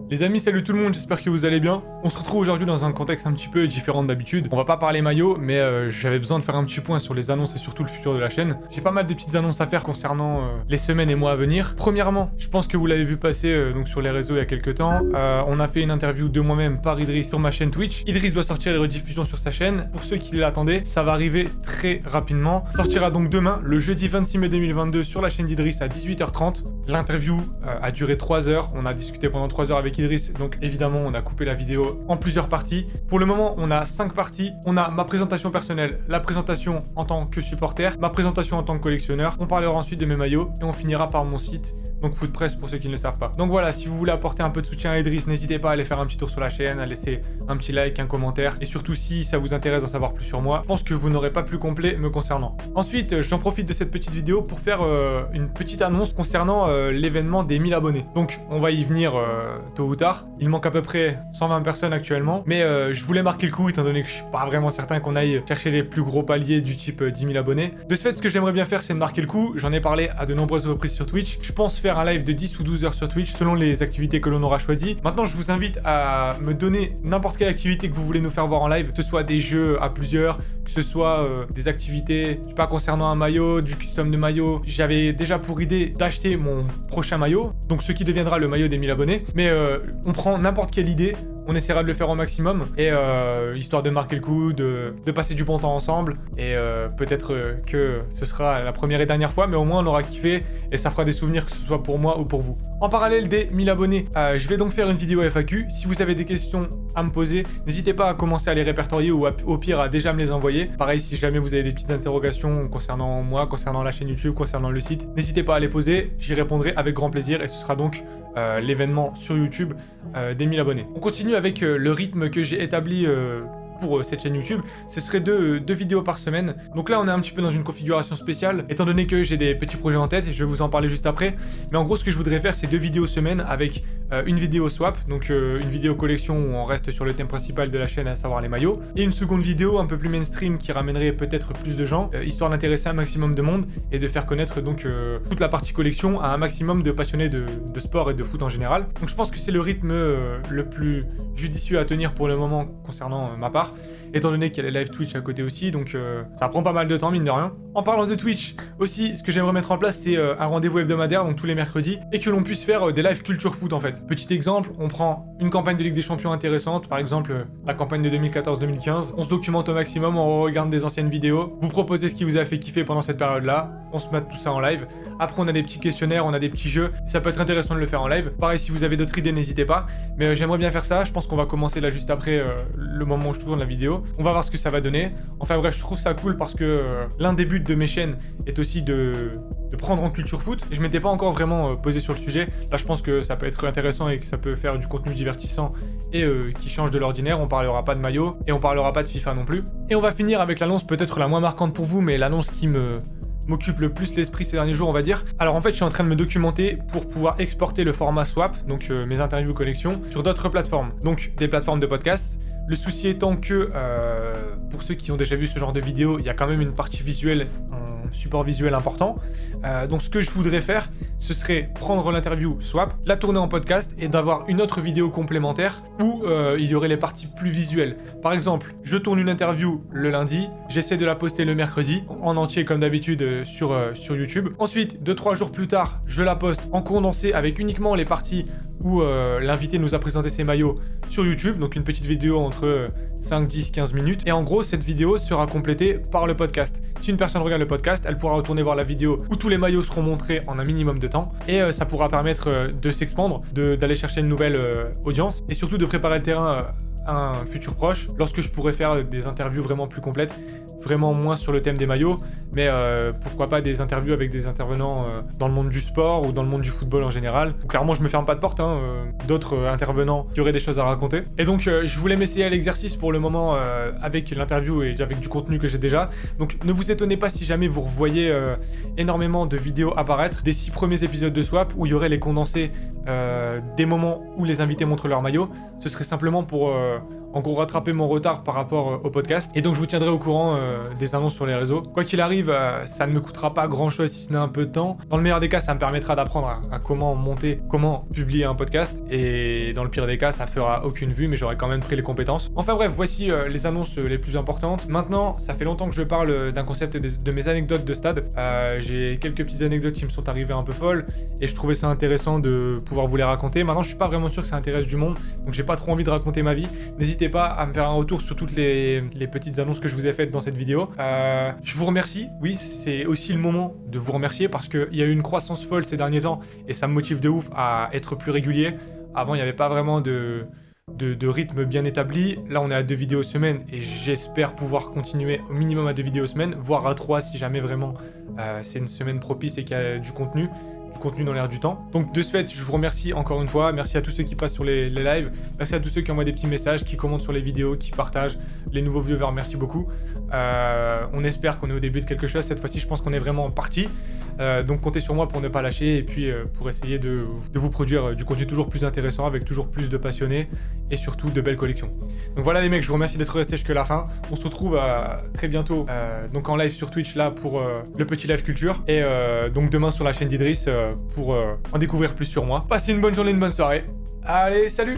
Les amis, salut tout le monde, j'espère que vous allez bien. On se retrouve aujourd'hui dans un contexte un petit peu différent d'habitude. On va pas parler maillot, mais j'avais besoin de faire un petit point sur les annonces et surtout le futur de la chaîne. J'ai pas mal de petites annonces à faire concernant les semaines et mois à venir. Premièrement, je pense que vous l'avez vu passer donc sur les réseaux il y a quelques temps. On a fait une interview de moi-même par Idriss sur ma chaîne Twitch. Idriss doit sortir les rediffusions sur sa chaîne. Pour ceux qui l'attendaient, ça va arriver très rapidement. Ça sortira donc demain, le jeudi 26 mai 2022 sur la chaîne d'Idriss à 18h30. L'interview a duré 3 heures. On a discuté pendant 3 heures avec Idriss, donc évidemment on a coupé la vidéo en plusieurs parties. Pour le moment on a 5 parties. On a ma présentation personnelle, la présentation en tant que supporter, ma présentation en tant que collectionneur. On parlera ensuite de mes maillots et on finira par mon site, donc Footpress pour ceux qui ne le savent pas. Donc voilà, si vous voulez apporter un peu de soutien à Idriss, n'hésitez pas à aller faire un petit tour sur la chaîne, à laisser un petit like, un commentaire, et surtout si ça vous intéresse d'en savoir plus sur moi, je pense que vous n'aurez pas plus complet me concernant. Ensuite, j'en profite de cette petite vidéo pour faire une petite annonce concernant l'événement des 1000 abonnés. Donc on va y venir tôt ou tard. Il manque à peu près 120 personnes actuellement, mais je voulais marquer le coup étant donné que je suis pas vraiment certain qu'on aille chercher les plus gros paliers du type 10 000 abonnés. De ce fait, ce que j'aimerais bien faire, c'est de marquer le coup. J'en ai parlé à de nombreuses reprises sur Twitch. Je pense faire un live de 10 ou 12 heures sur Twitch selon les activités que l'on aura choisies. Maintenant, je vous invite à me donner n'importe quelle activité que vous voulez nous faire voir en live, que ce soit des jeux à plusieurs, que ce soit des activités, je sais pas, concernant un maillot, du custom de maillot. J'avais déjà pour idée d'acheter mon prochain maillot, donc ce qui deviendra le maillot des 1000 abonnés, mais on prend n'importe quelle idée. On essaiera de le faire au maximum, et histoire de marquer le coup, de passer du bon temps ensemble, et peut-être que ce sera la première et dernière fois, mais au moins on aura kiffé, et ça fera des souvenirs que ce soit pour moi ou pour vous. En parallèle des 1000 abonnés, je vais donc faire une vidéo FAQ. Si vous avez des questions à me poser, n'hésitez pas à commencer à les répertorier, ou au pire à déjà me les envoyer. Pareil, si jamais vous avez des petites interrogations concernant moi, concernant la chaîne YouTube, concernant le site, n'hésitez pas à les poser, j'y répondrai avec grand plaisir, et ce sera donc l'événement sur YouTube des 1000 abonnés. On continue avec le rythme que j'ai établi pour cette chaîne YouTube. Ce serait deux vidéos par semaine. Donc là on est un petit peu dans une configuration spéciale étant donné que j'ai des petits projets en tête et je vais vous en parler juste après. Mais en gros ce que je voudrais faire, c'est 2 vidéos semaine avec une vidéo swap, donc une vidéo collection où on reste sur le thème principal de la chaîne, à savoir les maillots, et une seconde vidéo un peu plus mainstream qui ramènerait peut-être plus de gens, histoire d'intéresser un maximum de monde et de faire connaître donc toute la partie collection à un maximum de passionnés de sport et de foot en général. Donc je pense que c'est le rythme le plus judicieux à tenir pour le moment concernant ma part, étant donné qu'il y a les live Twitch à côté aussi, donc ça prend pas mal de temps mine de rien. En parlant de Twitch aussi, ce que j'aimerais mettre en place, c'est un rendez-vous hebdomadaire, donc tous les mercredis, et que l'on puisse faire des live culture foot en fait. Petit exemple, on prend une campagne de Ligue des Champions intéressante, par exemple la campagne de 2014-2015, on se documente au maximum, on regarde des anciennes vidéos, vous proposez ce qui vous a fait kiffer pendant cette période-là, on se met tout ça en live. Après on a des petits questionnaires, on a des petits jeux, ça peut être intéressant de le faire en live. Pareil, si vous avez d'autres idées, n'hésitez pas, mais j'aimerais bien faire ça. Je pense qu'on va commencer là juste après le moment où je tourne la vidéo. On va voir ce que ça va donner. Enfin bref, je trouve ça cool parce que l'un des buts de mes chaînes est aussi de prendre en culture foot. Et je m'étais pas encore vraiment posé sur le sujet. Là je pense que ça peut être intéressant et que ça peut faire du contenu divertissant et qui change de l'ordinaire. On parlera pas de maillot et on parlera pas de FIFA non plus. Et on va finir avec l'annonce peut-être la moins marquante pour vous, mais l'annonce qui m'occupe le plus l'esprit ces derniers jours, on va dire. Alors en fait, je suis en train de me documenter pour pouvoir exporter le format swap, donc mes interviews collection, sur d'autres plateformes, donc des plateformes de podcast. Le souci étant que, pour ceux qui ont déjà vu ce genre de vidéo, il y a quand même une partie visuelle, un support visuel important. Donc ce que je voudrais faire, ce serait prendre l'interview swap, la tourner en podcast et d'avoir une autre vidéo complémentaire où il y aurait les parties plus visuelles. Par exemple, je tourne une interview le lundi, j'essaie de la poster le mercredi, en entier comme d'habitude sur YouTube. Ensuite, 2-3 jours plus tard, je la poste en condensé avec uniquement les parties où l'invité nous a présenté ses maillots sur YouTube, donc une petite vidéo entre 5, 10, 15 minutes. Et en gros, cette vidéo sera complétée par le podcast. Si une personne regarde le podcast, elle pourra retourner voir la vidéo où tous les maillots seront montrés en un minimum de temps. Et ça pourra permettre de s'expandre, d'aller chercher une nouvelle audience, et surtout de préparer le terrain à un futur proche, lorsque je pourrais faire des interviews vraiment plus complètes, vraiment moins sur le thème des maillots, mais pourquoi pas des interviews avec des intervenants dans le monde du sport ou dans le monde du football en général. Donc, clairement, je me ferme pas de porte, d'autres intervenants qui auraient des choses à raconter. Et donc, je voulais m'essayer à l'exercice pour le moment avec l'interview et avec du contenu que j'ai déjà. Donc, ne vous vous étonnez pas si jamais vous revoyez énormément de vidéos apparaître des 6 premiers épisodes de Swap où il y aurait les condensés des moments où les invités montrent leur maillot. Ce serait simplement pour en gros rattraper mon retard par rapport au podcast. Et donc je vous tiendrai au courant des annonces sur les réseaux. Quoi qu'il arrive, ça ne me coûtera pas grand chose si ce n'est un peu de temps. Dans le meilleur des cas, ça me permettra d'apprendre à comment monter, comment publier un podcast. Et dans le pire des cas, ça fera aucune vue, mais j'aurai quand même pris les compétences. Enfin bref, voici les annonces les plus importantes. Maintenant, ça fait longtemps que je parle d'un concept de mes anecdotes de stade. J'ai quelques petites anecdotes qui me sont arrivées un peu folles et je trouvais ça intéressant de pouvoir vous les raconter. Maintenant, je suis pas vraiment sûr que ça intéresse du monde, donc j'ai pas trop envie de raconter ma vie. N'hésitez pas à me faire un retour sur toutes les petites annonces que je vous ai faites dans cette vidéo. Je vous remercie. Oui, c'est aussi le moment de vous remercier parce qu'il y a eu une croissance folle ces derniers temps et ça me motive de ouf à être plus régulier. Avant, il n'y avait pas vraiment de rythme bien établi. Là, on est à 2 vidéos semaine et j'espère pouvoir continuer au minimum à 2 vidéos semaine, voire à 3 si jamais vraiment c'est une semaine propice et qu'il y a du contenu dans l'air du temps. Donc de ce fait, je vous remercie encore une fois. Merci à tous ceux qui passent sur les lives. Merci à tous ceux qui envoient des petits messages, qui commentent sur les vidéos, qui partagent. Les nouveaux viewers, merci beaucoup. On espère qu'on est au début de quelque chose. Cette fois-ci, je pense qu'on est vraiment parti. Donc comptez sur moi pour ne pas lâcher et puis pour essayer de vous produire du contenu toujours plus intéressant avec toujours plus de passionnés et surtout de belles collections. Donc voilà les mecs, je vous remercie d'être restés jusqu'à la fin. On se retrouve très bientôt donc en live sur Twitch là pour le petit live culture et donc demain sur la chaîne d'Idriss pour en découvrir plus sur moi. Passez une bonne journée, une bonne soirée. Allez, salut!